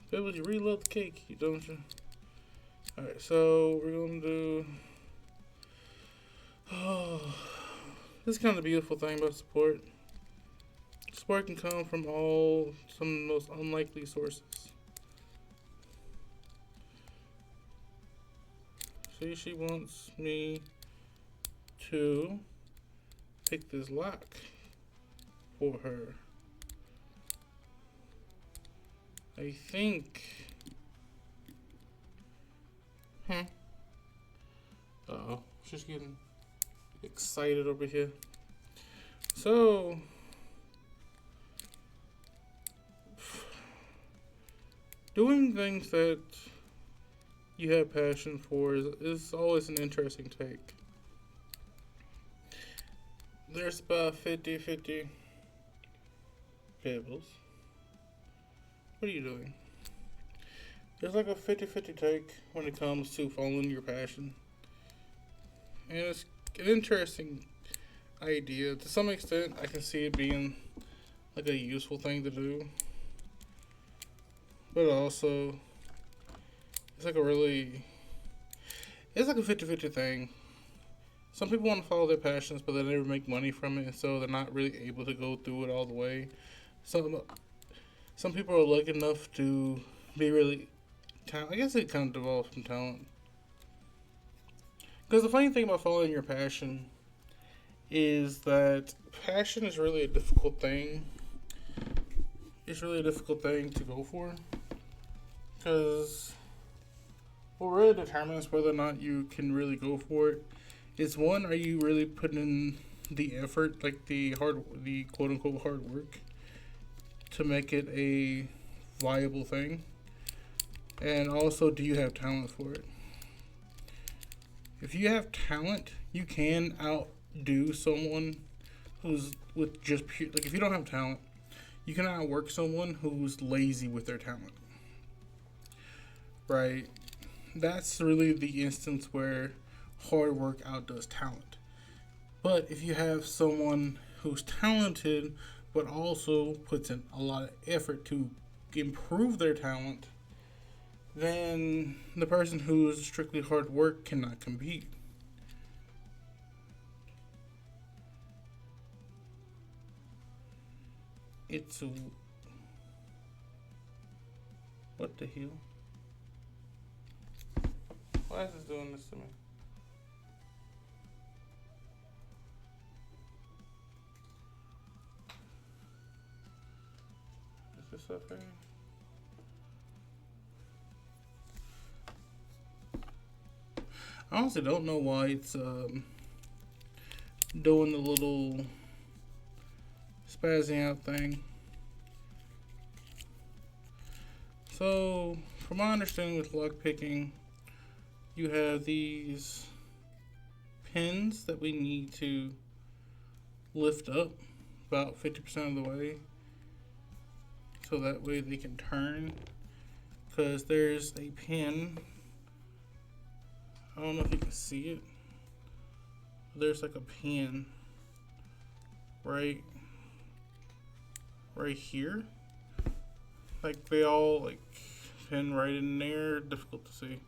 Pebbles, you really love the cake, don't you? Alright, so we're going to do. Oh, this is kind of the beautiful thing about support. Support can come from some of the most unlikely sources. See, she wants me to pick this lock for her. I think. Uh oh, she's getting excited over here. So, doing things that you have passion for is always an interesting take. There's about 50-50 Pebbles. What are you doing? There's like a 50-50 take when it comes to following your passion. And it's an interesting idea. To some extent, I can see it being like a useful thing to do. But also, it's like a really. It's like a 50-50 thing. Some people want to follow their passions, but they never make money from it, so they're not really able to go through it all the way. Some people are lucky enough to be really I guess it kind of develops from talent. Because the funny thing about following your passion is that passion is really a difficult thing. It's really a difficult thing to go for. Because what really determines whether or not you can really go for it is one, are you really putting in the effort, like the quote unquote hard work, to make it a viable thing? And also, do you have talent for it? If you have talent, you can outdo someone who's with just pure. Like, if you don't have talent, you can outwork someone who's lazy with their talent. Right? That's really the instance where hard work outdoes talent. But if you have someone who's talented, but also puts in a lot of effort to improve their talent, then the person who's strictly hard work cannot compete. It's a, what the hell? Why is this doing this to me? Is this up here? I honestly don't know why it's doing the little spazzing out thing. So, from my understanding with lock picking, you have these pins that we need to lift up about 50% of the way, so that way they can turn. Because there's a pin, I don't know if you can see it. There's like a pin right here. Like they all like pin right in there. Difficult to see.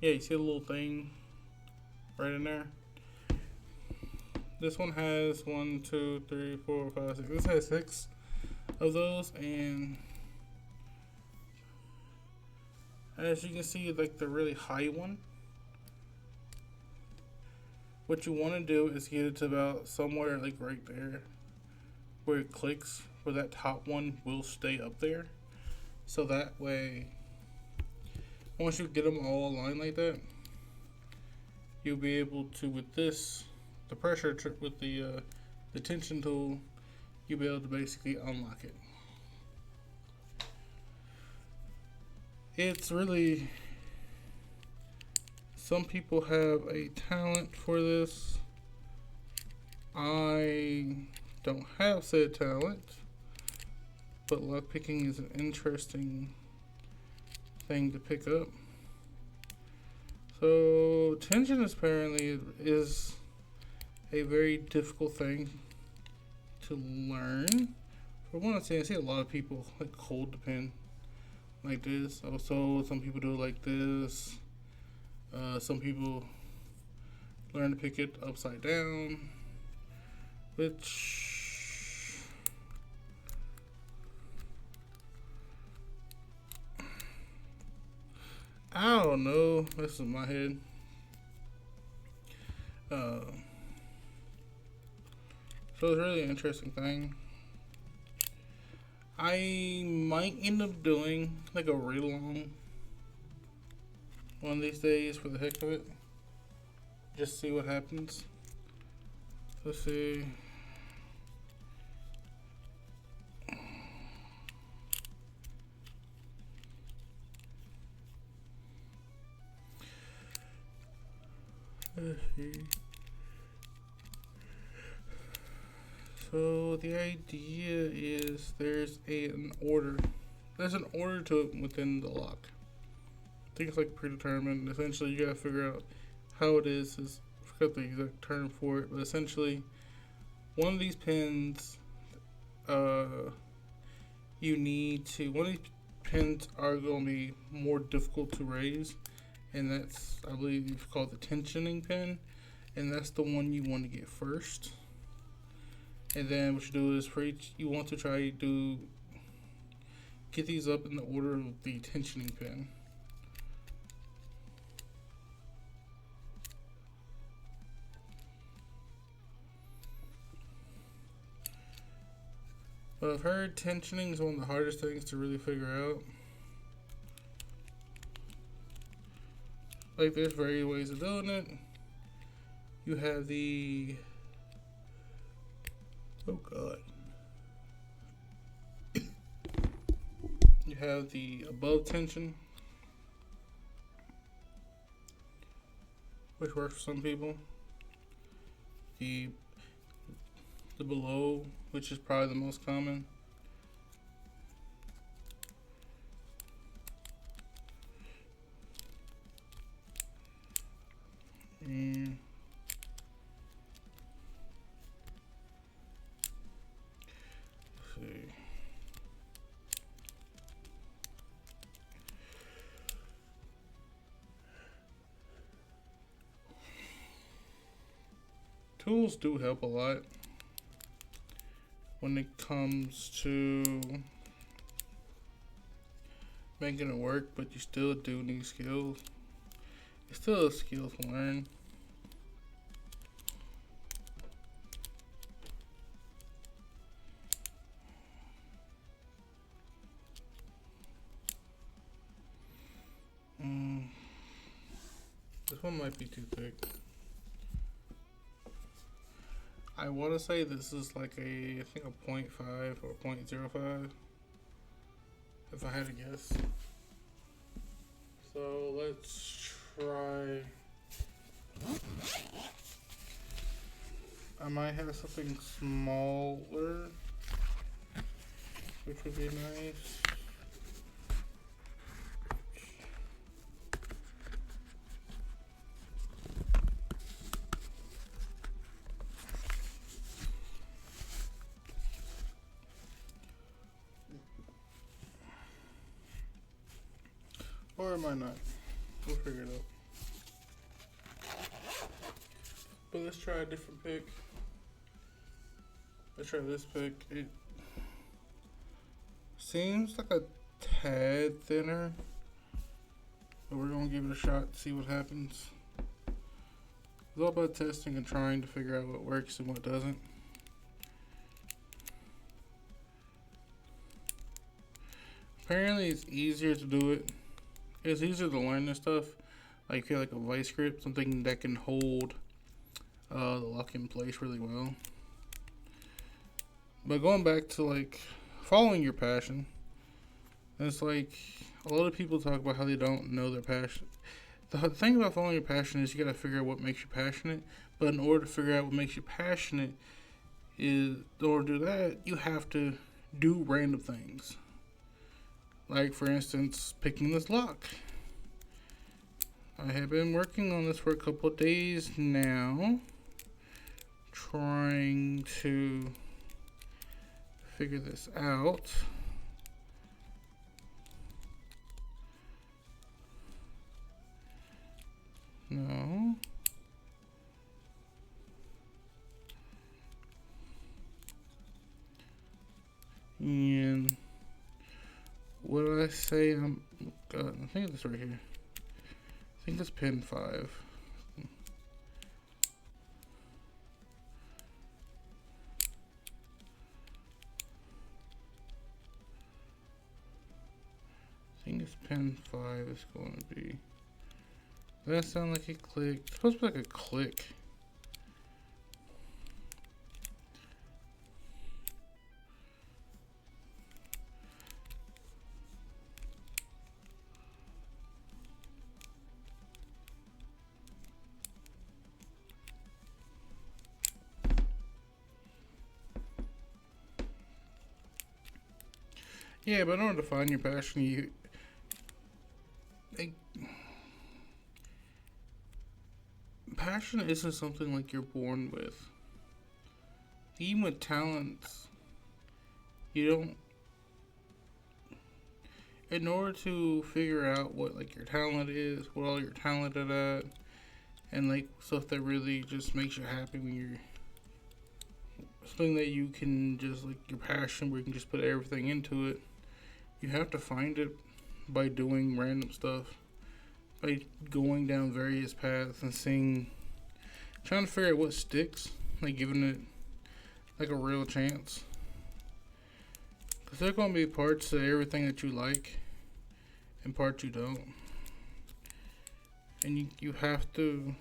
Yeah, you see a little thing right in there. This one has 1, 2, 3, 4, 5, 6. This has 6 of those, and as you can see, like the really high one. What you want to do is get it to about somewhere like right there, where it clicks, where that top one will stay up there. So that way, once you get them all aligned like that, you'll be able to, with this, the pressure with the tension tool, you'll be able to basically unlock it. It's really, some people have a talent for this. I don't have said talent, but lockpicking is an interesting thing to pick up. So tension apparently is a very difficult thing to learn For one, I see a lot of people like hold the pen like this. Also, some people do it like this. Some people learn to pick it upside down, which I don't know. This is my head. So it's really an interesting thing. I might end up doing like a read along one of these days for the heck of it. Just see what happens. Let's see. Let's see. So the idea is there's an order. There's an order to it within the lock. I think it's like predetermined. Essentially, you gotta figure out how it is. I forgot the exact term for it, but essentially, one of these pins, you need to. One of these pins are going to be more difficult to raise, and that's, I believe, called the tensioning pin, and that's the one you want to get first. And then what you do is for each, you want to try to get these up in the order of the tensioning pin. But I've heard tensioning is one of the hardest things to really figure out. Like, there's various ways of doing it. You have the, oh god. You have the above tension, which works for some people. The below, which is probably the most common. And let's see. Tools do help a lot when it comes to making it work, but you still do need skills. It's still a skill to learn. This one might be too thick. I want to say this is like I think a 0.5 or 0.05, if I had to guess. So let's try. I might have something smaller, which would be nice. Or it might not. We'll figure it out. But let's try a different pick. Let's try this pick. It seems like a tad thinner, but we're gonna give it a shot, see what happens. It's all about testing and trying to figure out what works and what doesn't. Apparently it's easier to do it. It's easier to learn this stuff. Like if you have like a vice grip, something that can hold the lock in place really well. But going back to like following your passion, it's like a lot of people talk about how they don't know their passion. The thing about following your passion is you gotta figure out what makes you passionate. But in order to figure out what makes you passionate, in order to do that, you have to do random things. Like, for instance, picking this lock. I have been working on this for a couple of days now, trying to figure this out. No. And what did I say? I think it's right here. I think it's pin 5. I think it's pin 5 is going to be. Does that sound like a click? It's supposed to be like a click. Yeah, but in order to find your passion, passion isn't something like you're born with. Even with talents, you don't. In order to figure out what like your talent is, what all you're talented at, and like stuff that really just makes you happy when you're something that you can just like your passion where you can just put everything into it. You have to find it by doing random stuff, by going down various paths and seeing, trying to figure out what sticks, like giving it like a real chance. Because there are going to be parts of everything that you like and parts you don't. And you have to.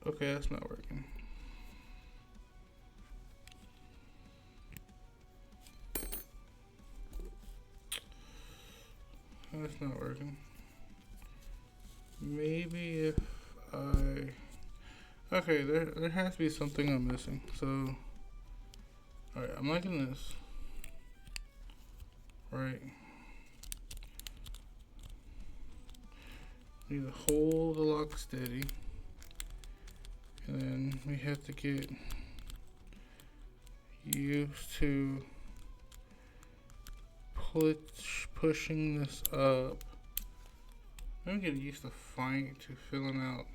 Okay, that's not working. That's not working. Maybe if I... Okay, there has to be something I'm missing. So, alright, I'm liking this. Right. Need to hold the lock steady. And then we have to get used to pushing this up. I'm getting used to filling out.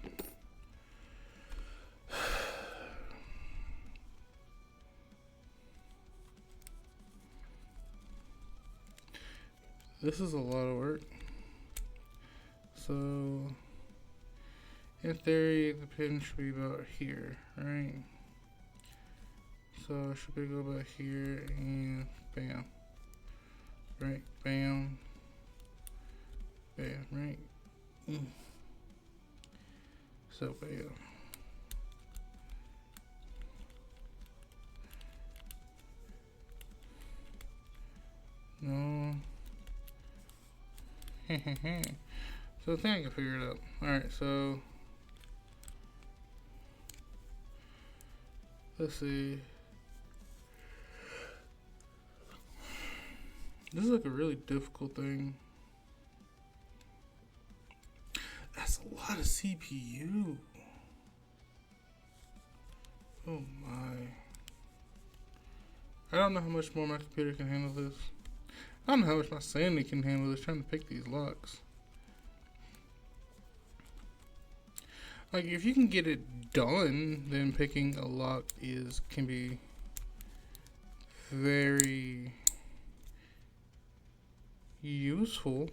This is a lot of work. So, in theory, the pin should be about here, right? So I should be go back here and bam. Right, bam. Bam, right? So bam. No. So I think I can figure it out. Alright, so let's see. This is like a really difficult thing. That's a lot of CPU. Oh my. I don't know how much more my computer can handle this. I don't know how much my sanity can handle this trying to pick these locks. Like, if you can get it done, then picking a lock can be very useful.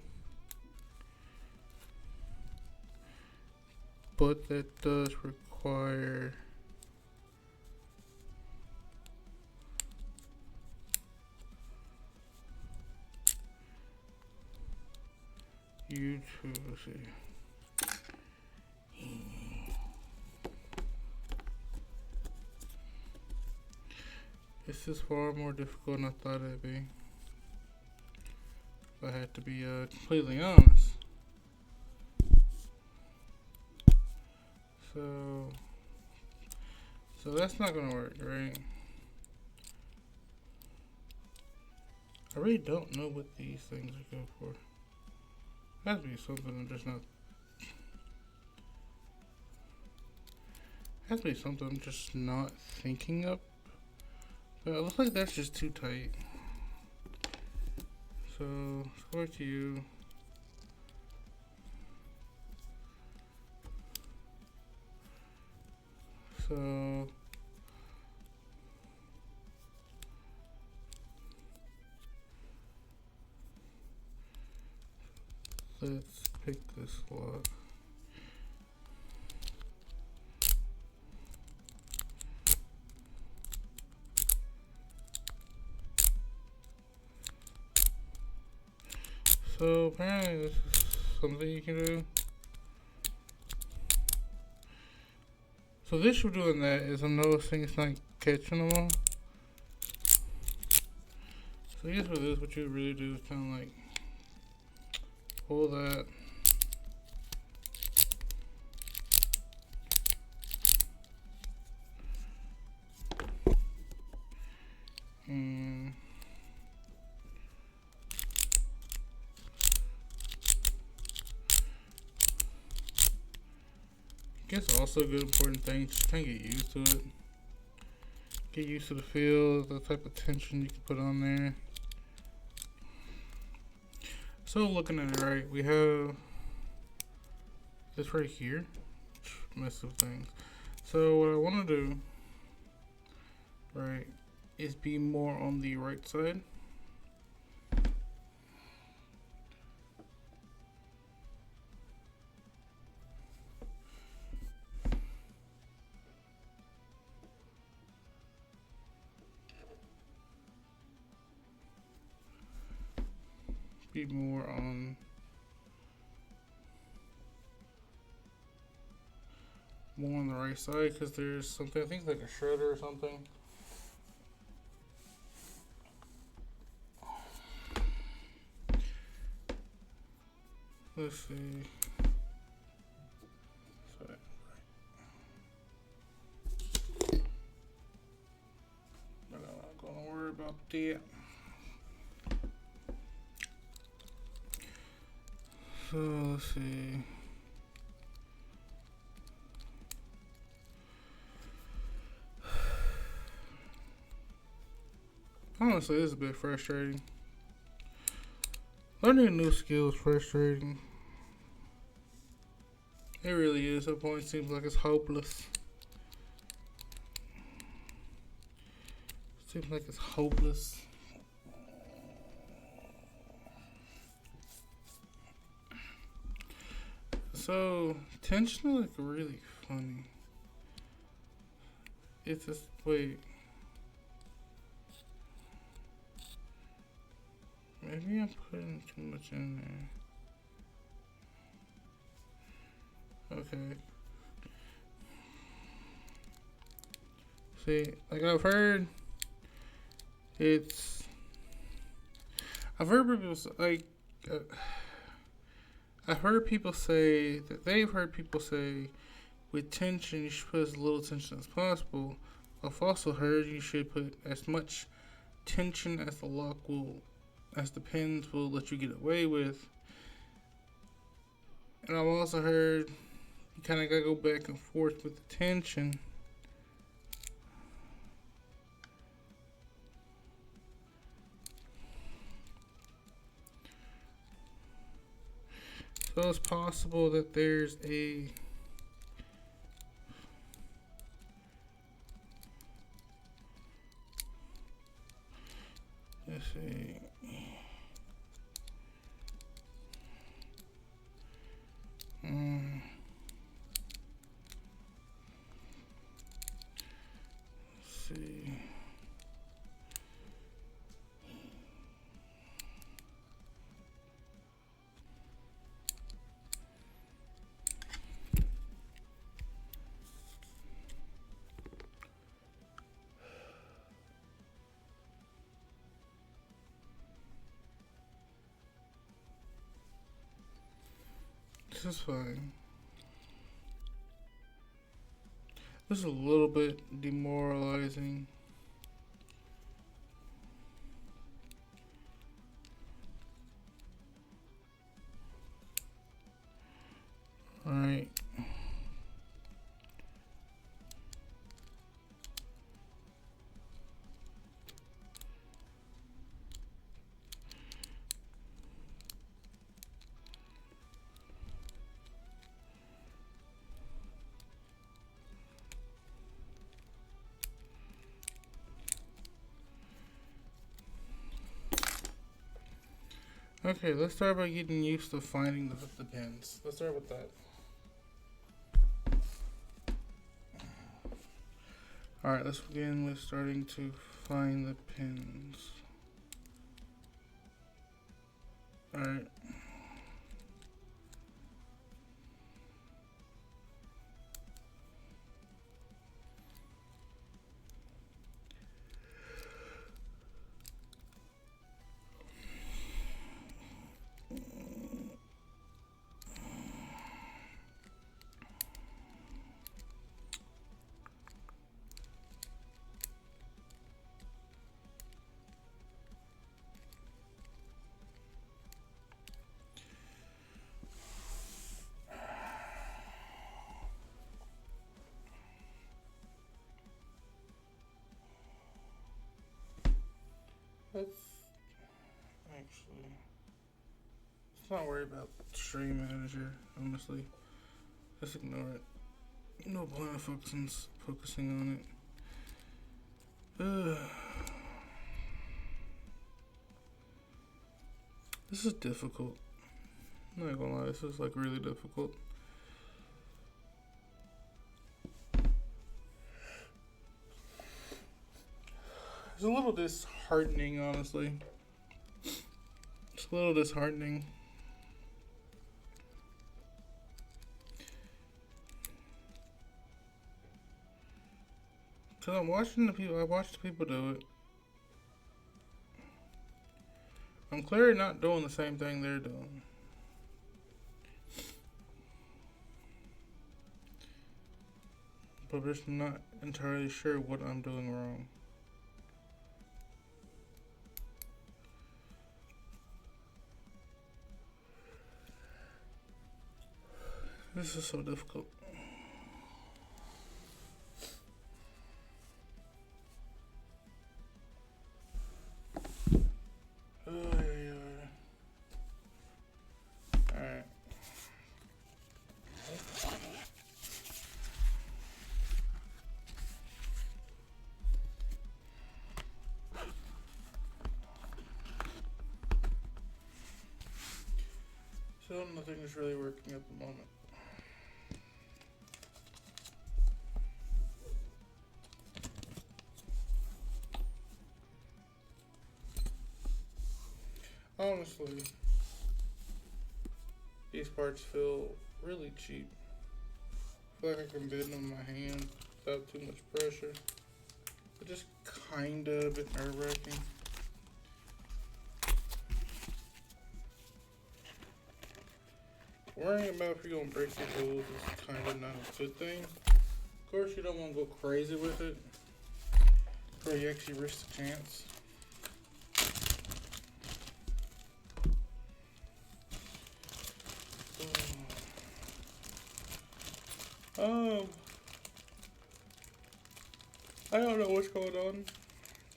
But that does require you to, let's see. This is far more difficult than I thought it'd be. If I had to be completely honest. So that's not gonna work, right? I really don't know what these things are good for. Has to be something I'm just not. has to be something I'm just not thinking of. But it looks like that's just too tight. So, let's go back to you. So, let's pick this slot. So apparently this is something you can do. So the issue doing that is I'm noticing it's not catching them all. So I guess with this, what you really do is kind of like pull that. And I guess also a good important thing, just try and get used to it. Get used to the feel, the type of tension you can put on there. So looking at it right, we have this right here, mess with things. So what I want to do, right, is be more on the right side. Be more on the right side because there's something, I think like a shredder or something. Let's see. Sorry. But I'm not gonna worry about that. So let's see. Honestly, this is a bit frustrating. Learning a new skill is frustrating. It really is. At point, it seems like it's hopeless. Seems like it's hopeless. So, tension is like really funny. It's just, wait. Maybe I'm putting too much in there. Okay. See, like I've heard people like, I've heard people say that they've heard people say with tension you should put as little tension as possible. I've also heard you should put as much tension as the pins will let you get away with. And I've also heard you kind of gotta go back and forth with the tension. So it's possible that there's a let's see. Let's see. This is fine. This is a little bit demoralizing. Alright. Okay, let's start by getting used to finding the pins. Let's start with that. Alright, let's begin with starting to find the pins. Alright. Let's not worry about Stream Manager, honestly. Just ignore it. No point of focusing on it. This is difficult. I'm not gonna lie, this is like really difficult. It's a little disheartening, honestly. It's a little disheartening. Cause I watched the people do it. I'm clearly not doing the same thing they're doing. But I'm just not entirely sure what I'm doing wrong. This is so difficult. Alright. So nothing is really working at the moment. Honestly, these parts feel really cheap. I feel like I can bend them in my hand without too much pressure. But just kinda a bit nerve-wracking. Worrying about if you're gonna break your tools is kinda not a good thing. Of course, you don't want to go crazy with it, or you actually risk the chance. I don't know what's going on,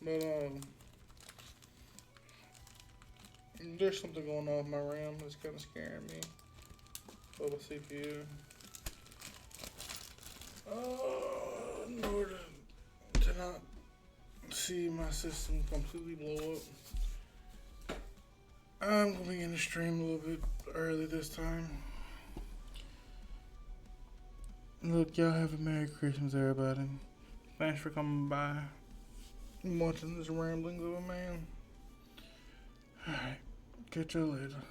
but there's something going on with my RAM that's kind of scaring me. With the CPU. In order to not see my system completely blow up, I'm going to begin to stream a little bit early this time. Look, y'all have a Merry Christmas, everybody. Thanks for coming by and watching this ramblings of a man. Alright, catch you later.